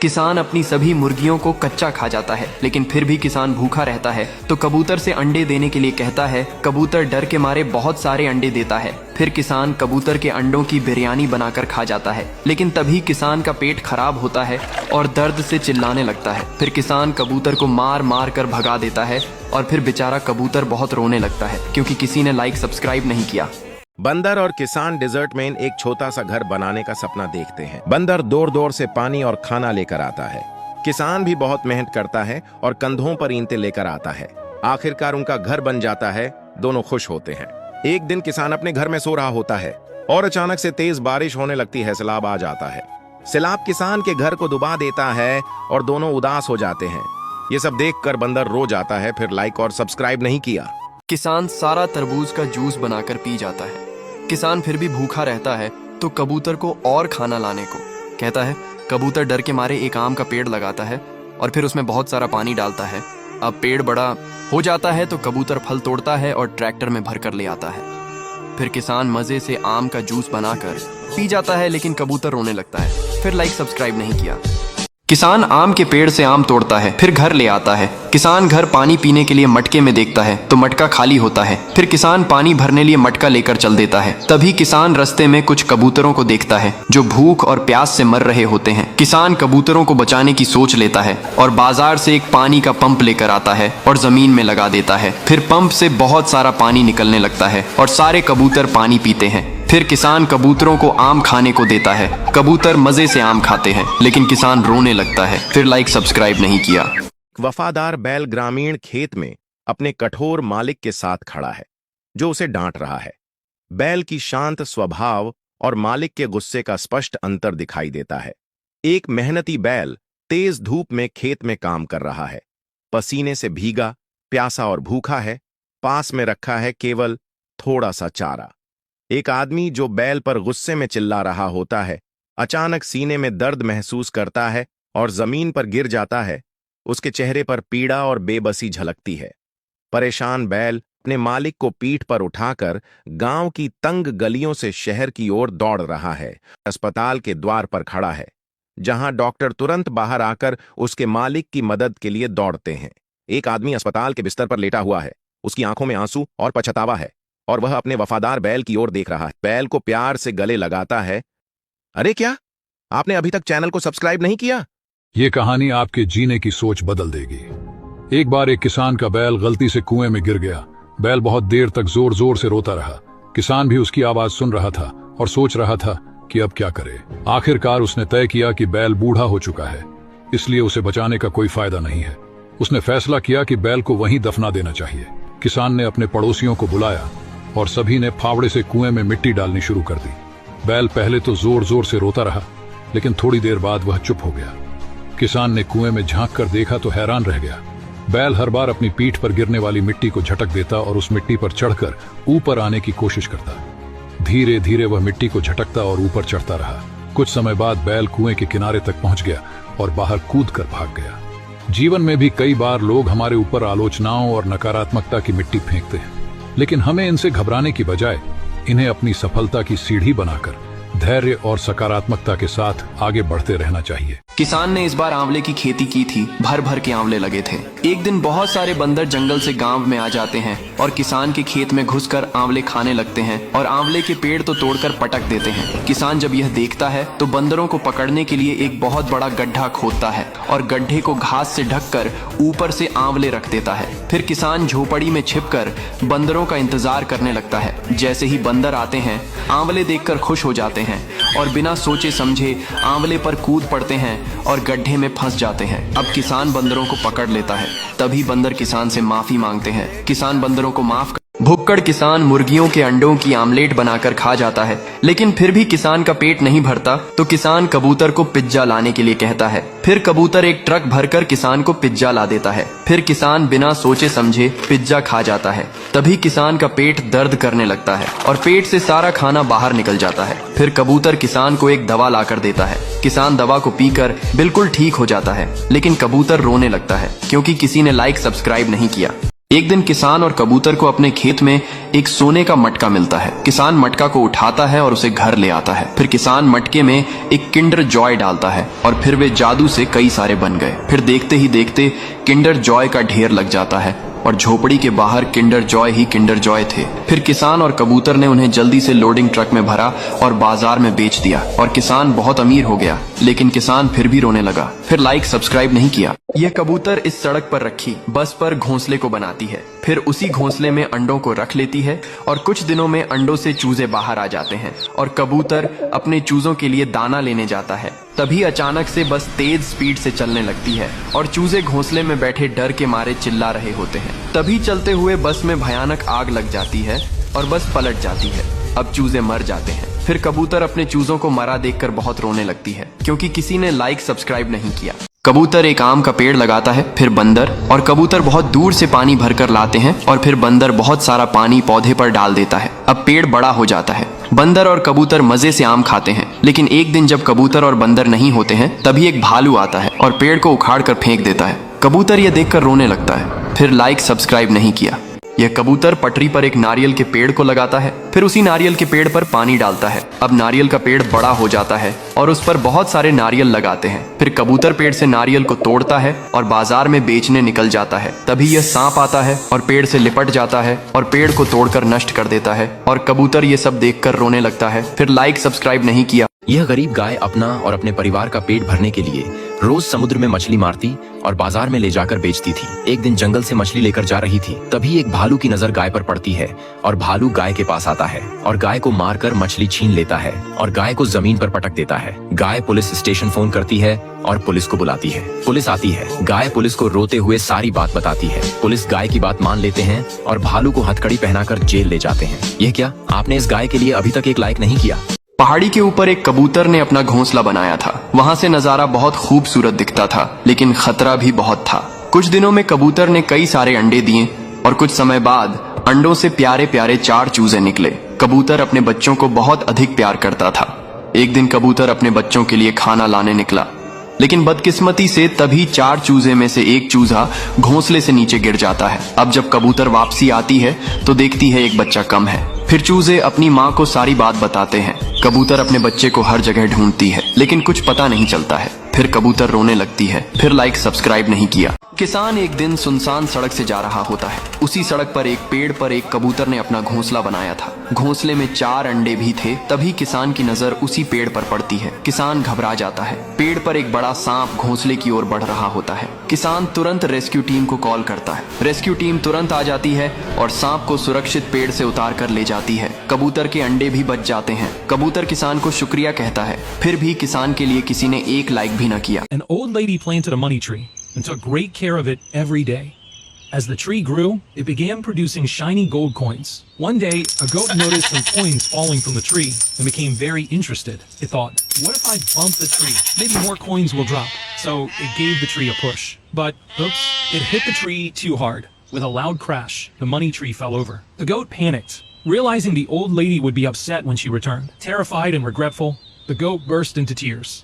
किसान अपनी सभी मुर्गियों को कच्चा खा जाता है, लेकिन फिर भी किसान भूखा रहता है तो कबूतर से अंडे देने के लिए कहता है। कबूतर डर के मारे बहुत सारे अंडे देता है। फिर किसान कबूतर के अंडों की बिरयानी बनाकर खा जाता है, लेकिन तभी किसान का पेट खराब होता है और दर्द से चिल्लाने लगता है। फिर किसान कबूतर को मार मार कर भगा देता है और फिर बेचारा कबूतर बहुत रोने लगता है क्योंकि किसी ने लाइक सब्सक्राइब नहीं किया। बंदर और किसान डेजर्ट में एक छोटा सा घर बनाने का सपना देखते हैं। बंदर दूर दूर से पानी और खाना लेकर आता है। किसान भी बहुत मेहनत करता है और कंधों पर ईंटें लेकर आता है। आखिरकार उनका घर बन जाता है। दोनों खुश होते हैं। एक दिन किसान अपने घर में सो रहा होता है और अचानक से तेज बारिश होने लगती है। सैलाब आ जाता है। सैलाब किसान के घर को डुबा देता है और दोनों उदास हो जाते हैं। ये सब देखकर बंदर रो जाता है। फिर लाइक और सब्सक्राइब नहीं किया। किसान सारा तरबूज का जूस बनाकर पी जाता है। किसान फिर भी भूखा रहता है तो कबूतर को और खाना लाने को कहता है। कबूतर डर के मारे एक आम का पेड़ लगाता है और फिर उसमें बहुत सारा पानी डालता है। अब पेड़ बड़ा हो जाता है तो कबूतर फल तोड़ता है और ट्रैक्टर में भरकर ले आता है। फिर किसान मजे से आम का जूस बनाकर पी जाता है, लेकिन कबूतर रोने लगता है। फिर लाइक सब्सक्राइब नहीं किया। किसान आम के पेड़ से आम तोड़ता है, फिर घर ले आता है। किसान घर पानी पीने के लिए मटके में देखता है तो मटका खाली होता है। फिर किसान पानी भरने लिए मटका लेकर चल देता है। तभी किसान रास्ते में कुछ कबूतरों को देखता है जो भूख और प्यास से मर रहे होते हैं। किसान कबूतरों को बचाने की सोच लेता है और बाजार से एक पानी का पंप लेकर आता है और जमीन में लगा देता है। फिर पंप से बहुत सारा पानी निकलने लगता है और सारे कबूतर पानी पीते हैं। फिर किसान कबूतरों को आम खाने को देता है। कबूतर मजे से आम खाते हैं, लेकिन किसान रोने लगता है। फिर लाइक सब्सक्राइब नहीं किया। वफादार बैल ग्रामीण खेत में अपने कठोर मालिक के साथ खड़ा है जो उसे डांट रहा है। बैल की शांत स्वभाव और मालिक के गुस्से का स्पष्ट अंतर दिखाई देता है। एक मेहनती बैल तेज धूप में खेत में काम कर रहा है। पसीने से भीगा, प्यासा और भूखा है। पास में रखा है केवल थोड़ा सा चारा। एक आदमी जो बैल पर गुस्से में चिल्ला रहा होता है अचानक सीने में दर्द महसूस करता है और जमीन पर गिर जाता है। उसके चेहरे पर पीड़ा और बेबसी झलकती है। परेशान बैल अपने मालिक को पीठ पर उठाकर गांव की तंग गलियों से शहर की ओर दौड़ रहा है। अस्पताल के द्वार पर खड़ा है जहां डॉक्टर तुरंत बाहर आकर उसके मालिक की मदद के लिए दौड़ते हैं। एक आदमी अस्पताल के बिस्तर पर लेटा हुआ है। उसकी आंखों में आंसू और पछतावा है और वह अपने वफादार बैल की ओर देख रहा है। बैल को प्यार से गले लगाता है। अरे क्या आपने अभी तक चैनल को सब्सक्राइब नहीं किया? ये कहानी आपके जीने की सोच बदल देगी। एक बार एक किसान का बैल गलती से कुएं में गिर गया। बैल बहुत देर तक जोर जोर से रोता रहा। किसान भी उसकी आवाज सुन रहा था और सोच रहा था कि अब क्या करे। आखिरकार उसने तय किया कि बैल बूढ़ा हो चुका है, इसलिए उसे बचाने का कोई फायदा नहीं है। उसने फैसला किया कि बैल को वहीं दफना देना चाहिए। किसान ने अपने पड़ोसियों को बुलाया और सभी ने फावड़े से कुएं में मिट्टी डालनी शुरू कर दी। बैल पहले तो जोर जोर से रोता रहा, लेकिन थोड़ी देर बाद वह चुप हो गया। किसान ने कुएं में झांक कर देखा तो हैरान रह गया। बैल हर बार अपनी पीठ पर गिरने वाली मिट्टी को झटक देता और उस मिट्टी पर चढ़कर ऊपर आने की कोशिश करता। धीरे धीरे वह मिट्टी को झटकता और ऊपर चढ़ता रहा। कुछ समय बाद बैल कुएं के किनारे तक पहुंच गया और बाहर कूद कर भाग गया। जीवन में भी कई बार लोग हमारे ऊपर आलोचनाओं और नकारात्मकता की मिट्टी फेंकते हैं, लेकिन हमें इनसे घबराने की बजाय इन्हें अपनी सफलता की सीढ़ी बनाकर धैर्य और सकारात्मकता के साथ आगे बढ़ते रहना चाहिए। किसान ने इस बार आंवले की खेती की थी। भर भर के आंवले लगे थे। एक दिन बहुत सारे बंदर जंगल से गांव में आ जाते हैं और किसान के खेत में घुसकर आंवले खाने लगते हैं और आंवले के पेड़ तो तोड़कर पटक देते हैं। किसान जब यह देखता है तो बंदरों को पकड़ने के लिए एक बहुत बड़ा गड्ढा खोदता है और गड्ढे को घास से ढककर ऊपर से आंवले रख देता है। फिर किसान झोपड़ी में छिपकर बंदरों का इंतजार करने लगता है। जैसे ही बंदर आते हैं आंवले देखकर खुश हो जाते हैं और बिना सोचे समझे आंवले पर कूद पड़ते हैं और गड्ढे में फंस जाते हैं। अब किसान बंदरों को पकड़ लेता है। तभी बंदर किसान से माफी मांगते हैं। किसान बंदरों को माफ भुक्कड़ किसान मुर्गियों के अंडों की आमलेट बनाकर खा जाता है, लेकिन फिर भी किसान का पेट नहीं भरता तो किसान कबूतर को पिज्जा लाने के लिए कहता है। फिर कबूतर एक ट्रक भरकर किसान को पिज्जा ला देता है। फिर किसान बिना सोचे समझे पिज्जा खा जाता है। तभी किसान का पेट दर्द करने लगता है और पेट से सारा खाना बाहर निकल जाता है। फिर कबूतर किसान को एक दवा लाकर देता है। किसान दवा को पीकर बिल्कुल ठीक हो जाता है, लेकिन कबूतर रोने लगता है क्योंकि किसी ने लाइक सब्सक्राइब नहीं किया। एक दिन किसान और कबूतर को अपने खेत में एक सोने का मटका मिलता है। किसान मटका को उठाता है और उसे घर ले आता है। फिर किसान मटके में एक किंडर जॉय डालता है और फिर वे जादू से कई सारे बन गए। फिर देखते ही देखते किंडर जॉय का ढेर लग जाता है और झोपड़ी के बाहर Kinder joy he Kinder Joy थे। फिर किसान और कबूतर ने उन्हें जल्दी से लोडिंग ट्रक में भरा और बाजार में बेच दिया और किसान बहुत अमीर हो गया। लेकिन किसान फिर भी रोने लगा। फिर लाइक सब्सक्राइब नहीं किया। यह कबूतर इस सड़क पर रखी बस पर घोंसले को बनाती है, फिर उसी घोंसले में अंडों को रख लेती है और कुछ दिनों में अंडों से चूजे बाहर आ जाते हैं और कबूतर अपने चूजों के लिए दाना लेने जाता है। तभी अचानक से बस तेज स्पीड से चलने लगती है और चूजे घोंसले में बैठे डर के मारे चिल्ला रहे होते हैं। तभी चलते हुए बस में भयानक आग लग जाती है और बस पलट जाती है। अब चूजे मर जाते हैं। फिर कबूतर अपने चूजों को मरा देखकर बहुत रोने लगती है क्योंकि किसी ने लाइक सब्सक्राइब नहीं किया। कबूतर एक आम का पेड़ लगाता है, फिर बंदर और कबूतर बहुत दूर से पानी भरकर लाते हैं और फिर बंदर बहुत सारा पानी पौधे पर डाल देता है। अब पेड़ बड़ा हो जाता है। बंदर और कबूतर मजे से आम खाते हैं। लेकिन एक दिन जब कबूतर और बंदर नहीं होते हैं तभी एक भालू आता है और पेड़ को उखाड़ कर फेंक देता है। कबूतर यह देखकर रोने लगता है। फिर लाइक सब्सक्राइब नहीं किया। यह कबूतर पटरी पर एक नारियल के पेड़ को लगाता है, फिर उसी नारियल के पेड़ पर पानी डालता है। अब नारियल का पेड़ बड़ा हो जाता है और उस पर बहुत सारे नारियल लगाते हैं। फिर कबूतर पेड़ से नारियल को तोड़ता है और बाजार में बेचने निकल जाता है। तभी यह सांप आता है और पेड़ से लिपट जाता है और पेड़ को तोड़कर नष्ट कर देता है और कबूतर ये सब देखकर रोने लगता है। फिर लाइक सब्सक्राइब नहीं किया। यह गरीब गाय अपना और अपने परिवार का पेट भरने के लिए रोज समुद्र में मछली मारती और बाजार में ले जाकर बेचती थी। एक दिन जंगल से मछली लेकर जा रही थी, तभी एक भालू की नजर गाय पर पड़ती है और भालू गाय के पास आता है और गाय को मारकर मछली छीन लेता है और गाय को जमीन पर पटक देता है। गाय पुलिस स्टेशन फोन करती है और पुलिस को बुलाती है। पुलिस आती है। गाय पुलिस को रोते हुए सारी बात बताती है। पुलिस गाय की बात मान लेते हैं और भालू को हथकड़ी पहनाकर जेल ले जाते हैं। यह क्या, आपने इस गाय के लिए अभी तक एक लाइक नहीं किया? पहाड़ी के ऊपर एक कबूतर ने अपना घोंसला बनाया था। वहां से नजारा बहुत खूबसूरत दिखता था, लेकिन खतरा भी बहुत था। कुछ दिनों में कबूतर ने कई सारे अंडे दिए और कुछ समय बाद अंडों से प्यारे प्यारे 4 चूजे निकले। कबूतर अपने बच्चों को बहुत अधिक प्यार करता था। एक दिन कबूतर अपने बच्चों के लिए खाना लाने निकला, लेकिन बदकिस्मती से तभी 4 चूजे में से एक चूजा घोंसले से नीचे गिर जाता है। अब जब कबूतर वापसी आती है तो देखती है एक बच्चा कम है। फिर चूजे अपनी माँ को सारी बात बताते हैं। कबूतर अपने बच्चे को हर जगह ढूंढती है, लेकिन कुछ पता नहीं चलता है। फिर कबूतर रोने लगती है। फिर लाइक सब्सक्राइब नहीं किया। किसान एक दिन सुनसान सड़क से जा रहा होता है। उसी सड़क पर एक पेड़ पर एक कबूतर ने अपना घोंसला बनाया था। घोंसले में 4 अंडे भी थे। तभी किसान की नजर उसी पेड़ पर पड़ती है। किसान घबरा जाता है। पेड़ पर एक बड़ा सांप घोंसले की ओर बढ़ रहा होता है। किसान तुरंत रेस्क्यू टीम को कॉल करता है। रेस्क्यू टीम तुरंत आ जाती है और सांप को सुरक्षित पेड़ से उतार कर ले जाती है। कबूतर के अंडे भी बच जाते हैं। कबूतर किसान को शुक्रिया कहता है। फिर भी किसान के लिए किसी ने एक लाइक भी न किया। An old lady planted a money tree and took great care of it every day. As the tree grew, it began producing shiny gold coins. One day, a goat noticed some coins falling from the tree and became very interested. It thought, what if I bump the tree? Maybe more coins will drop. So it gave the tree a push. But, oops, it hit the tree too hard. With a loud crash, the money tree fell over. The goat panicked, realizing the old lady would be upset when she returned. Terrified and regretful, the goat burst into tears.